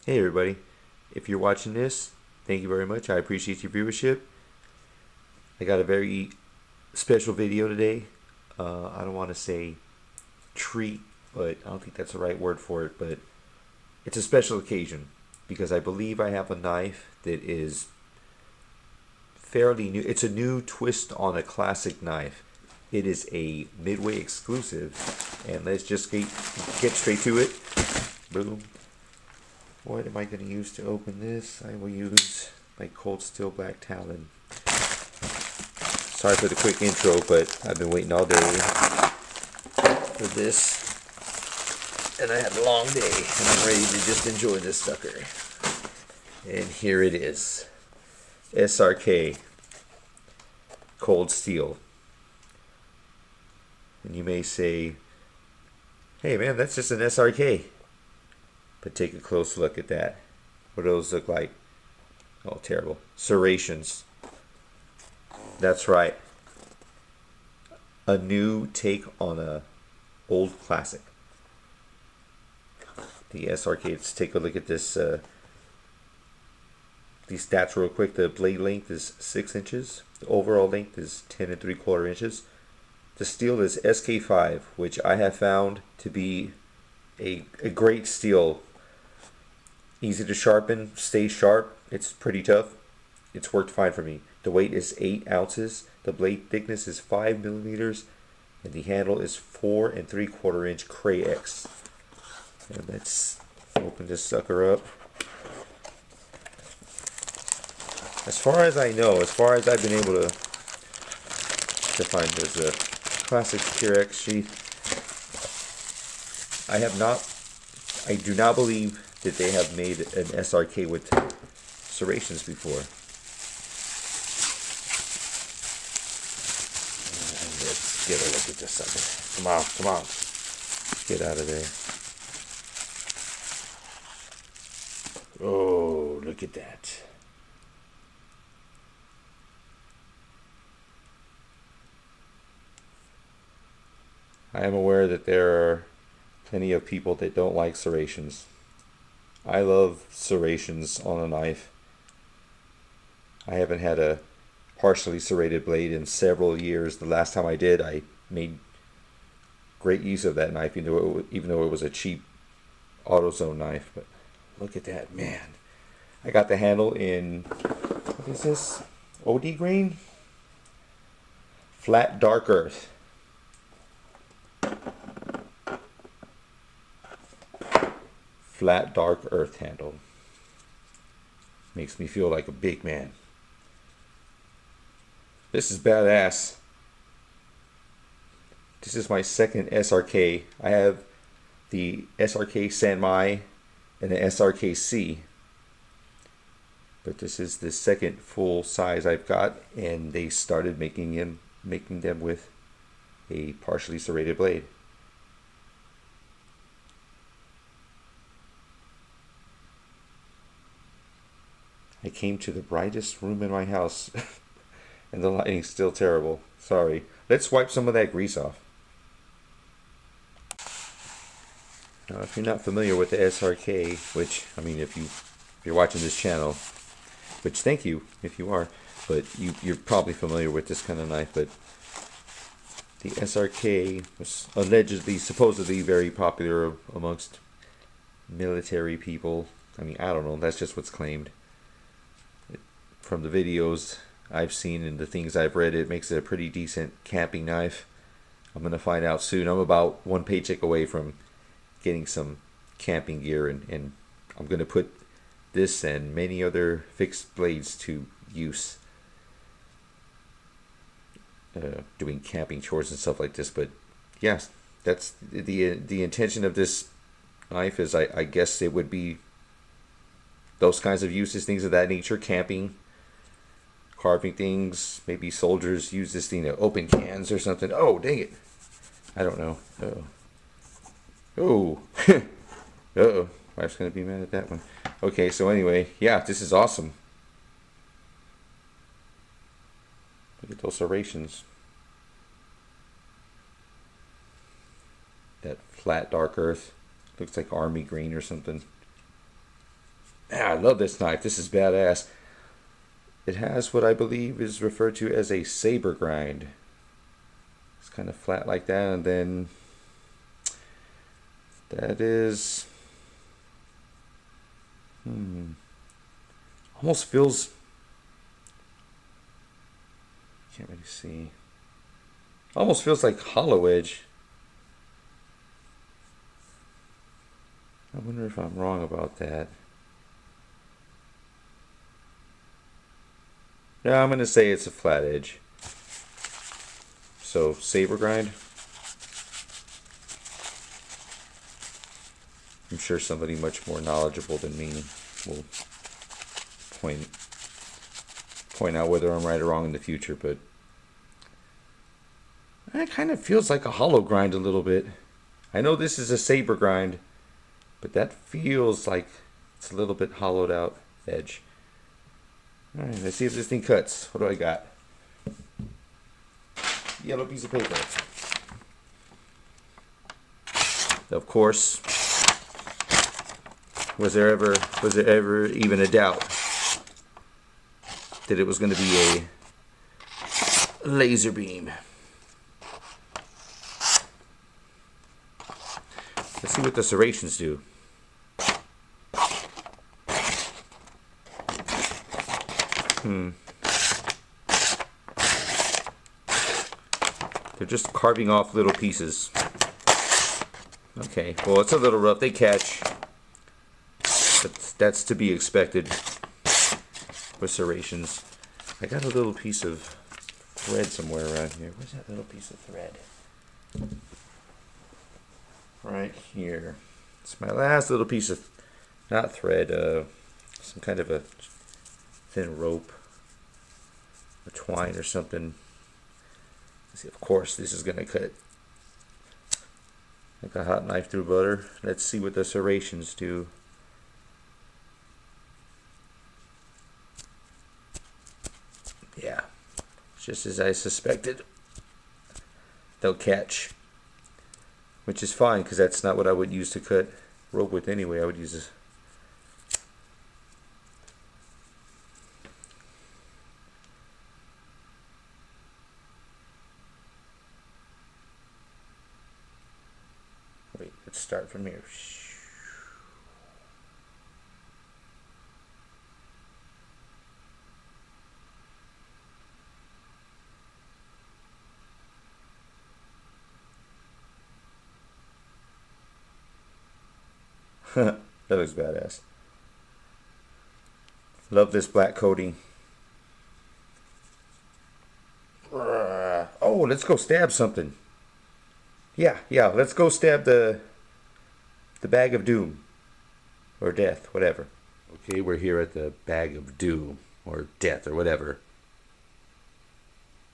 Hey everybody, if you're watching this, thank you very much. I appreciate your viewership. I got a very special video today. I don't want to say treat, but I don't think that's the right word for it, but it's a special occasion because I believe I have a knife that is fairly new. It's a new twist on a classic knife. It is a Midway exclusive, and let's just get straight to it. Boom. What am I going to use to open this? I will use my Cold Steel Black Talon. Sorry for the quick intro, but I've been waiting all day for this. And I had a long day, and I'm ready to just enjoy this sucker. And here it is. SRK. Cold Steel. And you may say, hey man, that's just an SRK. But take a close look at that. What do those look like? Oh, terrible. Serrations. That's right. A new take on a old classic. The SRK. Let's take a look at this. These stats real quick. The blade length is 6 inches. The overall length is 10 3/4 inches. The steel is SK5, which I have found to be a great steel. Easy to sharpen, stays sharp. It's pretty tough. It's worked fine for me. The weight is 8 ounces. The blade thickness is 5 millimeters. And the handle is 4 3/4 inch Kray-Ex. And let's open this sucker up. As far as I know, as far as I've been able to find, there's a classic Kray-Ex sheath. I do not believe that they have made an SRK with serrations before. Let's get a look at this sucker. Come on, come on. Get out of there. Oh, look at that. I am aware that there are plenty of people that don't like serrations. I love serrations on a knife. I haven't had a partially serrated blade in several years. The last time I did, I made great use of that knife, even though it was a cheap AutoZone knife. But look at that, man. I got the handle in, what is this? OD green? Flat dark earth. Flat dark earth handle. Makes me feel like a big man. This is badass. This is my second SRK. I have the SRK San Mai and the SRK C. But this is the second full size I've got, and they started making them with a partially serrated blade. I came to the brightest room in my house and the lighting's still terrible. Sorry. Let's wipe some of that grease off. Now, if you're not familiar with the SRK, which, I mean, if you're watching this channel, which thank you if you are, but you're probably familiar with this kind of knife, but the SRK was allegedly, supposedly very popular amongst military people. I mean, I don't know, that's just what's claimed. From the videos I've seen and the things I've read, it makes it a pretty decent camping knife. I'm going to find out soon. I'm about one paycheck away from getting some camping gear, and I'm going to put this and many other fixed blades to use doing camping chores and stuff like this. But yes, that's the intention of this knife is I guess it would be those kinds of uses, things of that nature, camping, carving things. Maybe soldiers use this thing to open cans or something. Oh, dang it. I don't know. Uh-oh. Oh. Uh-oh. Wife's going to be mad at that one. Okay, so anyway, yeah, this is awesome. Look at those serrations. That flat dark earth. Looks like army green or something. Ah, I love this knife. This is badass. It has what I believe is referred to as a saber grind. It's kind of flat like that, and then that is almost feels, can't really see. Almost feels like hollow edge. I wonder if I'm wrong about that. Yeah, I'm gonna say it's a flat edge. So saber grind. I'm sure somebody much more knowledgeable than me will point out whether I'm right or wrong in the future, but it kind of feels like a hollow grind a little bit. I know this is a saber grind, but that feels like it's a little bit hollowed out edge. Alright, let's see if this thing cuts. What do I got? Yellow piece of paper. Of course, was there ever even a doubt that it was going to be a laser beam? Let's see what the serrations do. They're just carving off little pieces. Okay, well, it's a little rough. They catch. But that's to be expected with serrations. I got a little piece of thread somewhere around here. Where's that little piece of thread? Right here. It's my last little piece of, not thread, some kind of a thin rope, or twine or something. Let's see, of course, this is gonna cut like a hot knife through butter. Let's see what the serrations do. Yeah, just as I suspected. They'll catch, which is fine because that's not what I would use to cut rope with anyway. I would use this. Wait, let's start from here. That looks badass. Love this black coating. Oh, let's go stab something. Yeah, let's go stab the bag of doom. Or death, whatever. Okay, we're here at the bag of doom. Or death, or whatever.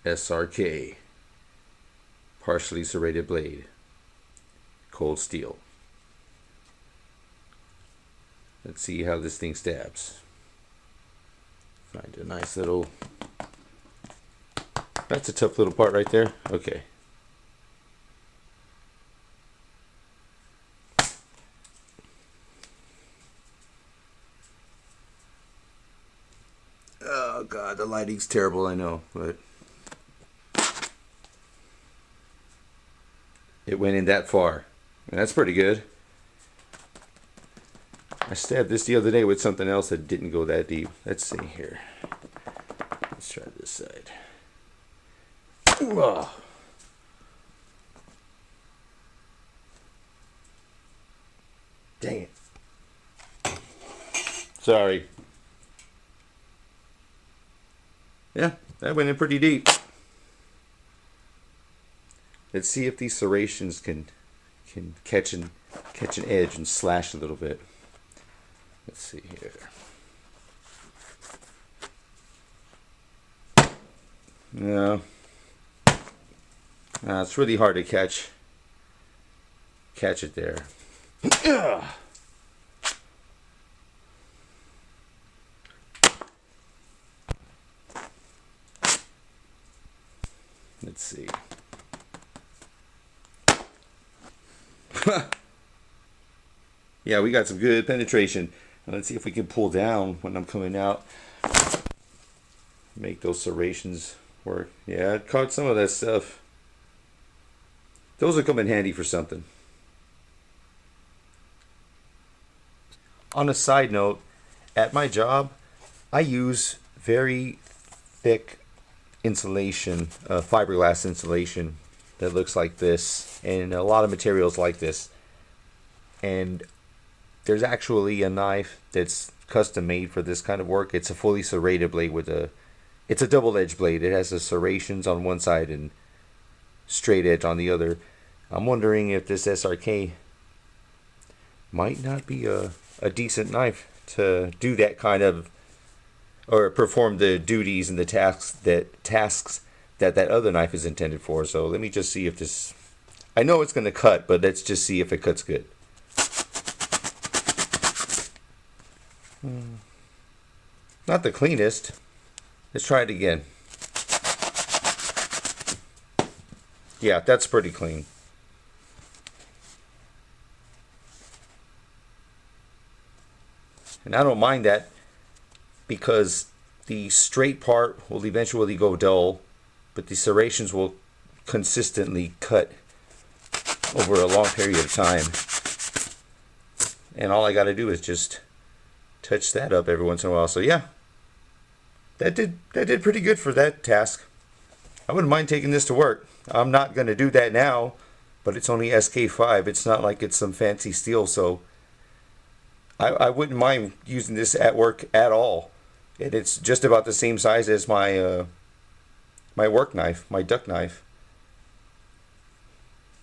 SRK. Partially serrated blade. Cold steel. Let's see how this thing stabs. Find a nice little... That's a tough little part right there. Okay. Oh god, the lighting's terrible, I know, but it went in that far. And that's pretty good. I stabbed this the other day with something else that didn't go that deep. Let's see here. Let's try this side. Ooh. Dang it. Sorry. Yeah, that went in pretty deep. Let's see if these serrations can catch an edge and slash a little bit. Let's see here. No. It's really hard to catch it there. Let's see. Yeah, we got some good penetration. Let's see if we can pull down when I'm coming out. Make those serrations work. Yeah, I caught some of that stuff. Those will come in handy for something. On a side note, at my job, I use very thick insulation, fiberglass insulation that looks like this, and a lot of materials like this. And there's actually a knife that's custom made for this kind of work. It's a fully serrated blade with it's a double-edged blade. It has the serrations on one side and straight edge on the other. I'm wondering if this SRK might not be a decent knife to do that kind of, or perform the duties and the tasks that other knife is intended for. So let me just see if this, I know it's going to cut, but let's just see if it cuts good. Not the cleanest. Let's try it again. Yeah, that's pretty clean. And I don't mind that because the straight part will eventually go dull, but the serrations will consistently cut over a long period of time. And all I got to do is just touch that up every once in a while. So yeah, that did pretty good for that task. I wouldn't mind taking this to work. I'm not going to do that now, but it's only SK5. It's not like it's some fancy steel, so I wouldn't mind using this at work at all. And it's just about the same size as my my work knife, my duck knife.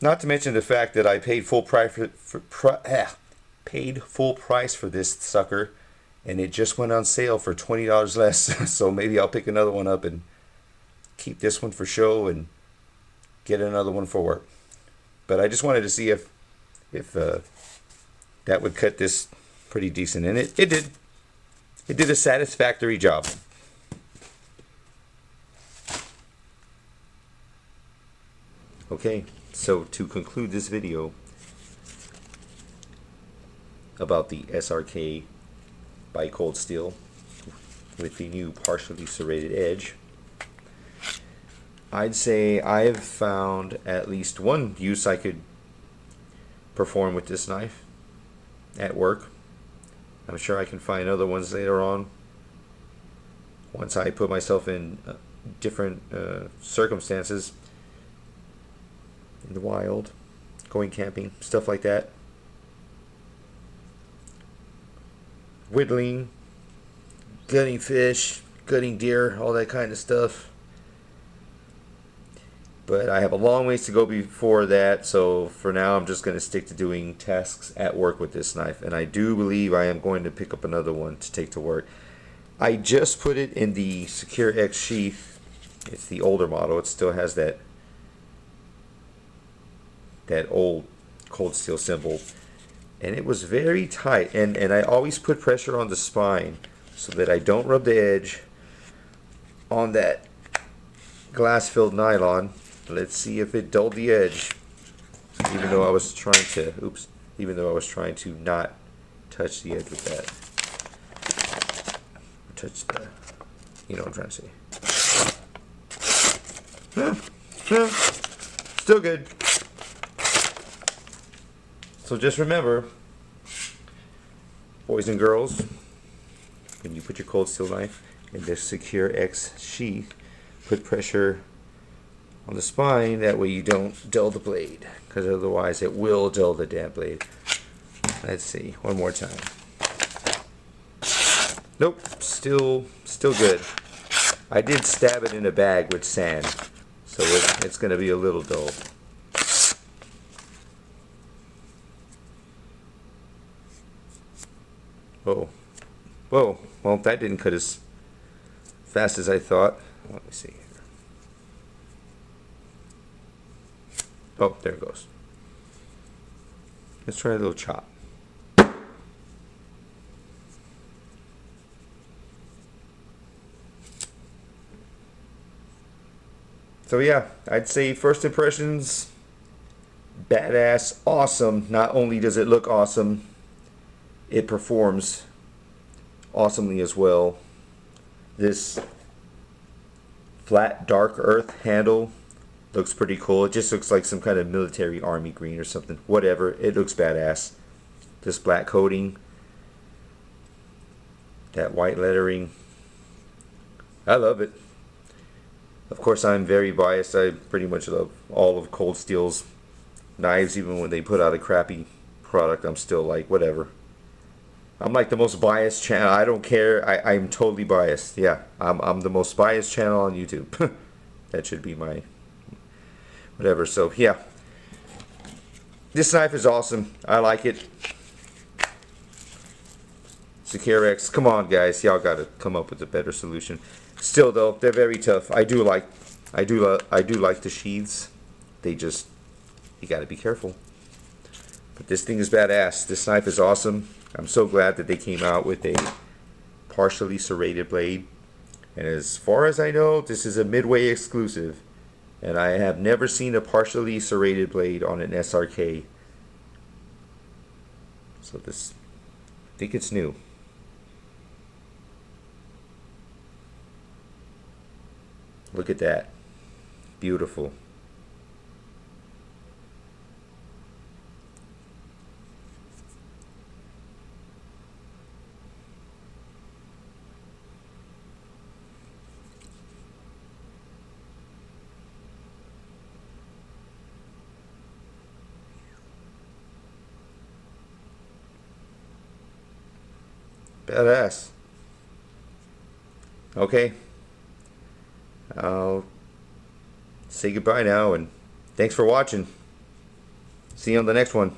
Not to mention the fact that I paid full price for this sucker, and it just went on sale for $20 less. So maybe I'll pick another one up and keep this one for show and get another one for work. But I just wanted to see if that would cut this pretty decent, and it did. It did a satisfactory job. Okay, so to conclude this video about the SRK by Cold Steel with the new partially serrated edge, I'd say I've found at least one use I could perform with this knife at work. I'm sure I can find other ones later on once I put myself in different circumstances, in the wild, going camping, stuff like that. Whittling, gutting fish, gutting deer, all that kind of stuff. But I have a long ways to go before that, so for now I'm just going to stick to doing tasks at work with this knife. And I do believe I am going to pick up another one to take to work. I just put it in the Kray-Ex sheath. It's the older model. It still has that old Cold Steel symbol. And it was very tight. And I always put pressure on the spine so that I don't rub the edge on that glass-filled nylon. Let's see if it dulled the edge. Even though I was trying to not touch the edge with that. Touch the, you know what I'm trying to say. Still good. So just remember, boys and girls, when you put your Cold Steel knife in this Kray-Ex sheath, put pressure on the spine, that way you don't dull the blade, because otherwise it will dull the damn blade. Let's see, one more time. Nope, still good. I did stab it in a bag with sand, so it's going to be a little dull. Whoa, whoa, well that didn't cut as fast as I thought. Let me see. Oh, there it goes. Let's try a little chop. So yeah, I'd say first impressions, badass, awesome. Not only does it look awesome, it performs awesomely as well. This flat dark earth handle looks pretty cool. It just looks like some kind of military army green or something. Whatever, it looks badass. This black coating, that white lettering, I love it. Of course, I'm very biased. I pretty much love all of Cold Steel's knives. Even when they put out a crappy product, I'm still like, whatever. I'm like the most biased channel. I don't care. I'm totally biased. Yeah, I'm the most biased channel on YouTube. That should be my whatever. So yeah, this knife is awesome. I like it. It's a Kray-Ex. Come on, guys. Y'all got to come up with a better solution. Still, though, they're very tough. I do like the sheaths. They just, you got to be careful. But this thing is badass. This knife is awesome. I'm so glad that they came out with a partially serrated blade. And as far as I know, this is a Midway exclusive. And I have never seen a partially serrated blade on an SRK. So this, I think it's new. Look at that. Beautiful. Badass. Okay. I'll say goodbye now, and thanks for watching. See you on the next one.